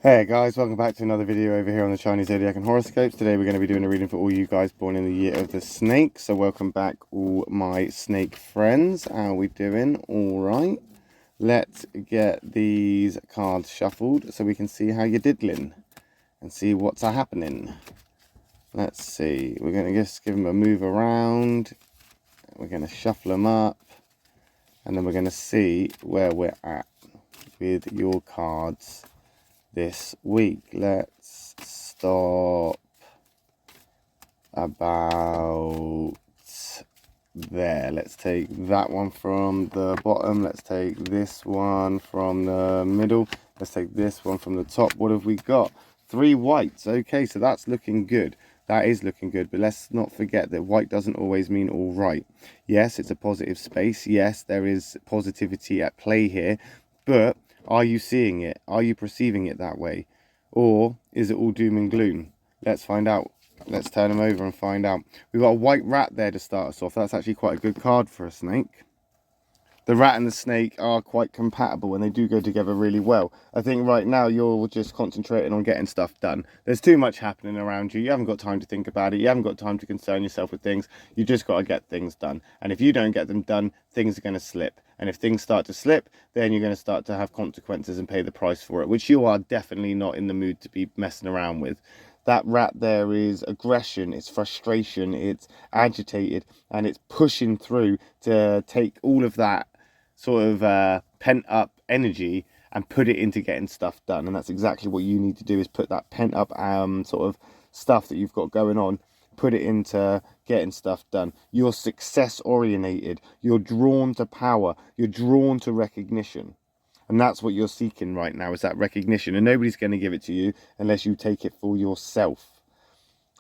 Hey guys, welcome back to another video over here on the Chinese Zodiac and Horoscopes. Today we're going to be doing a reading for all you guys born in the year of the snake. So welcome back all my snake friends. How are we doing? All right. Let's get these cards shuffled so we can see how you're diddling and see what's happening. Let's see. We're going to just give them a move around. We're going to shuffle them up. And then we're going to see where we're at with your cards this week. Let's stop about there. Let's take that one from the bottom. Let's take this one from the middle. Let's take this one from the top. What have we got? 3 whites. Okay, so that's looking good. That is looking good, but let's not forget that white doesn't always mean all right. Yes, it's a positive space. Yes, there is positivity at play here, but are you seeing it? Are you perceiving it that way? Or is it all doom and gloom? Let's find out. Let's turn them over and find out. We've got a white rat there to start us off. That's actually quite a good card for a snake. The rat and the snake are quite compatible and they do go together really well. I think right now you're just concentrating on getting stuff done. There's too much happening around you. You haven't got time to think about it. You haven't got time to concern yourself with things. You just got to get things done. And if you don't get them done, things are going to slip. And if things start to slip, then you're going to start to have consequences and pay the price for it, which you are definitely not in the mood to be messing around with. That rat there is aggression, it's frustration, it's agitated, and it's pushing through to take all of that sort of pent up energy and put it into getting stuff done. And that's exactly what you need to do, is put that pent up sort of stuff that you've got going on, put it into getting stuff done. You're success orientated, you're drawn to power, you're drawn to recognition. And that's what you're seeking right now, is that recognition. And nobody's going to give it to you unless you take it for yourself.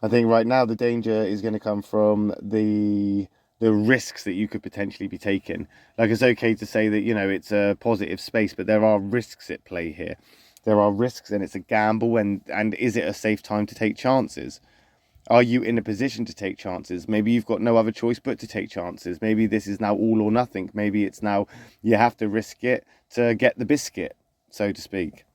I think right now the danger is going to come from the risks that you could potentially be taking. Like, it's okay to say that, you know, it's a positive space, but there are risks at play here. There are risks, and it's a gamble. And is it a safe time to take chances? Are you in a position to take chances? Maybe you've got no other choice but to take chances. Maybe this is now all or nothing. Maybe it's now you have to risk it to get the biscuit, so to speak.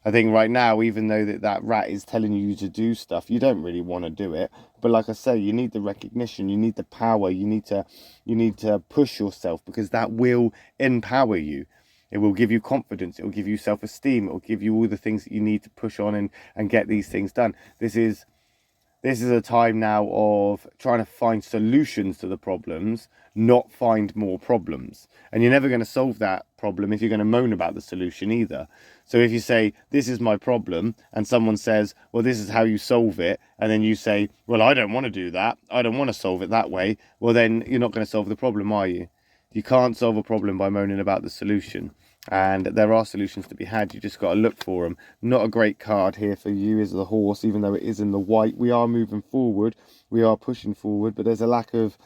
I think right now, even though that rat is telling you to do stuff, you don't really want to do it. But like I say, you need the recognition, you need the power, you need to push yourself, because that will empower you. It will give you confidence, it will give you self-esteem, it will give you all the things that you need to push on and get these things done. This is a time now of trying to find solutions to the problems, not find more problems. And you're never going to solve that problem if you're going to moan about the solution either. So if you say, this is my problem, and someone says, well, this is how you solve it, and then you say, well, I don't want to do that, I don't want to solve it that way, well, then you're not going to solve the problem, are you? You can't solve a problem by moaning about the solution. And there are solutions to be had. You just got to look for them. Not a great card here for you is the horse, even though it is in the white. We are moving forward, we are pushing forward, but there's a lack of,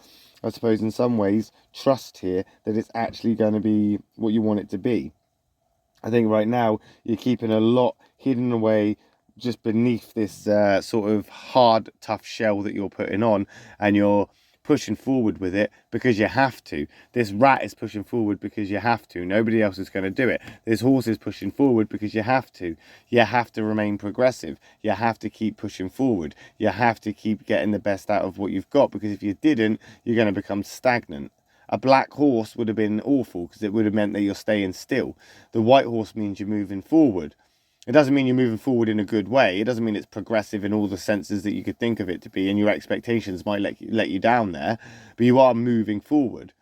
I suppose in some ways, trust here that it's actually going to be what you want it to be. I think right now you're keeping a lot hidden away just beneath this sort of hard, tough shell that you're putting on, and you're pushing forward with it because you have to. This rat is pushing forward because you have to. Nobody else is going to do it. This horse is pushing forward because you have to. You have to remain progressive. You have to keep pushing forward. You have to keep getting the best out of what you've got, because if you didn't, you're going to become stagnant. A black horse would have been awful because it would have meant that you're staying still. The white horse means you're moving forward. It doesn't mean you're moving forward in a good way. It doesn't mean it's progressive in all the senses that you could think of it to be, and your expectations might let you down there. But you are moving forward,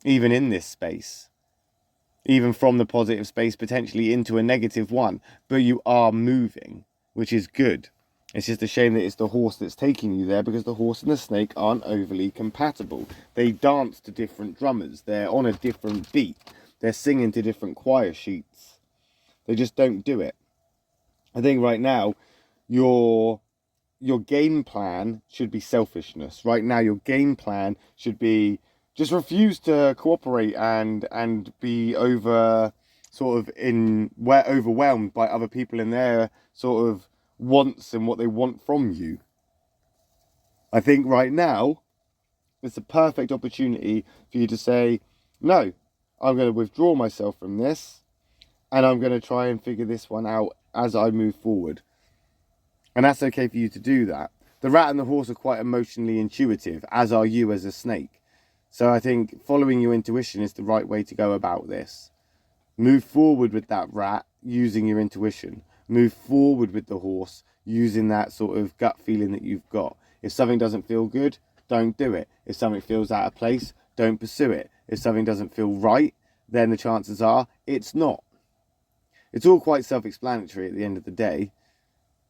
even in this space. Even from the positive space, potentially into a negative one. But you are moving, which is good. It's just a shame that it's the horse that's taking you there, because the horse and the snake aren't overly compatible. They dance to different drummers. They're on a different beat. They're singing to different choir sheets. They just don't do it. I think right now, your game plan should be selfishness. Right now, your game plan should be just refuse to cooperate and be overwhelmed by other people and their sort of wants and what they want from you. I think right now, it's a perfect opportunity for you to say, no, I'm going to withdraw myself from this, and I'm going to try and figure this one out as I move forward. And that's okay for you to do that. The rat and the horse are quite emotionally intuitive, as are you as a snake. So I think following your intuition is the right way to go about this. Move forward with that rat using your intuition. Move forward with the horse using that sort of gut feeling that you've got. If something doesn't feel good, don't do it. If something feels out of place, don't pursue it. If something doesn't feel right, then the chances are it's not. It's all quite self-explanatory at the end of the day.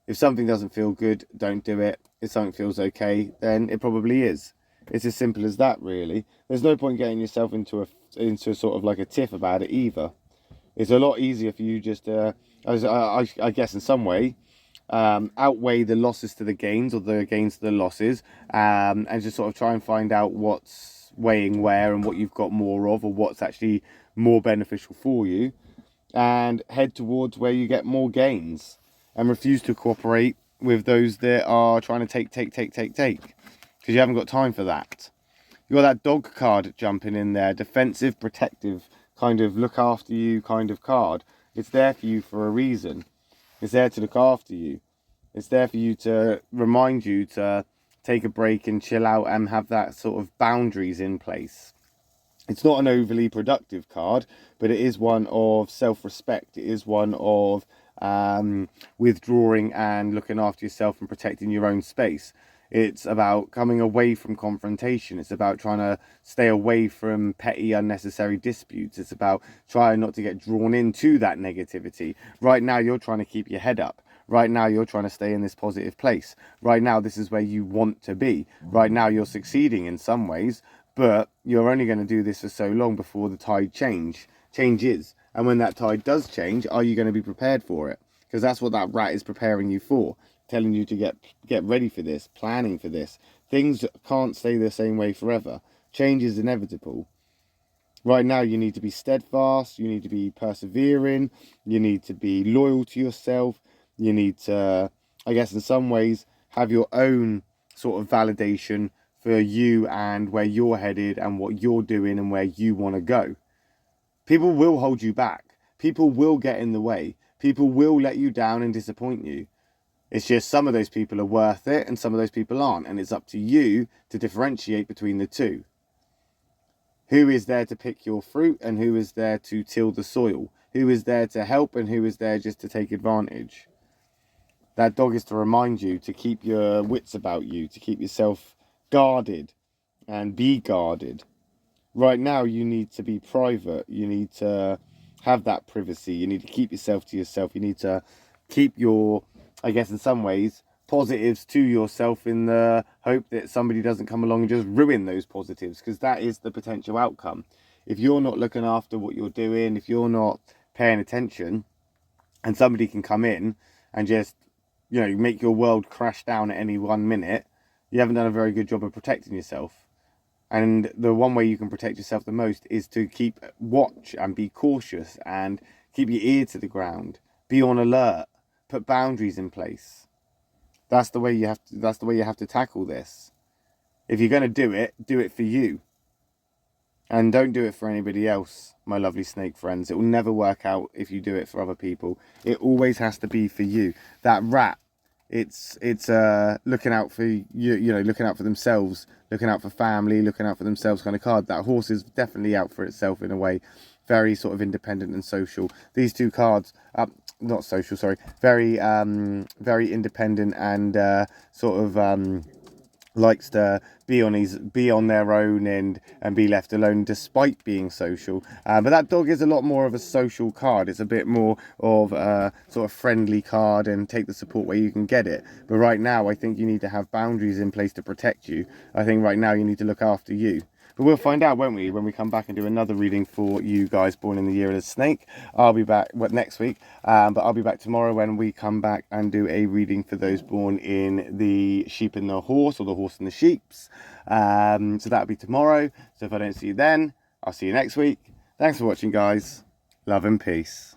If something doesn't feel good, don't do it. If something feels okay, then it probably is. It's as simple as that, really. There's no point getting yourself into sort of like a tiff about it either. It's a lot easier for you just to, I guess in some way, outweigh the losses to the gains or the gains to the losses, and just sort of try and find out what's weighing where and what you've got more of, or what's actually more beneficial for you, and head towards where you get more gains, and refuse to cooperate with those that are trying to take, because you haven't got time for that. You got that dog card jumping in there, defensive, protective, kind of look after you kind of card. It's there for you for a reason. It's there to look after you. It's there for you to remind you to take a break and chill out and have that sort of boundaries in place. It's not an overly productive card, but it is one of self-respect. It is one of withdrawing and looking after yourself and protecting your own space. It's about coming away from confrontation. It's about trying to stay away from petty, unnecessary disputes. It's about trying not to get drawn into that negativity. Right now, you're trying to keep your head up. Right now, you're trying to stay in this positive place. Right now, this is where you want to be. Right now, you're succeeding in some ways, but you're only going to do this for so long before the tide changes. And when that tide does change, are you going to be prepared for it? Because that's what that rat is preparing you for. Telling you to get ready for this, planning for this. Things can't stay the same way forever. Change is inevitable. Right now, you need to be steadfast. You need to be persevering. You need to be loyal to yourself. You need to, I guess, in some ways, have your own sort of validation for you and where you're headed and what you're doing and where you want to go. People will hold you back. People will get in the way. People will let you down and disappoint you. It's just some of those people are worth it and some of those people aren't. And it's up to you to differentiate between the two. Who is there to pick your fruit and who is there to till the soil? Who is there to help and who is there just to take advantage? That dog is to remind you to keep your wits about you, to keep yourself guarded and be guarded. Right now, you need to be private. You need to have that privacy. You need to keep yourself to yourself. You need to keep your, I guess in some ways, positives to yourself in the hope that somebody doesn't come along and just ruin those positives, because that is the potential outcome. If you're not looking after what you're doing, if you're not paying attention, and somebody can come in and just, make your world crash down at any 1 minute, you haven't done a very good job of protecting yourself. And the one way you can protect yourself the most is to keep watch and be cautious and keep your ear to the ground, be on alert. Put boundaries in place. That's the way you have to tackle this. If you're going to do it for you. And don't do it for anybody else, my lovely snake friends. It will never work out if you do it for other people. It always has to be for you. That rat, it's looking out for you, looking out for themselves, looking out for family, looking out for themselves kind of card. That horse is definitely out for itself in a way. Very sort of independent and social. These two cards, not social, sorry, very independent and sort of likes to be on their own and be left alone despite being social. But that dog is a lot more of a social card. It's a bit more of a sort of friendly card and take the support where you can get it. But right now, I think you need to have boundaries in place to protect you. I think right now you need to look after you. But we'll find out, won't we, when we come back and do another reading for you guys born in the year of the snake. I'll be back next week, but I'll be back tomorrow when we come back and do a reading for those born in the sheep and the horse, or the horse and the sheeps. So that'll be tomorrow. So if I don't see you then, I'll see you next week. Thanks for watching, guys. Love and peace.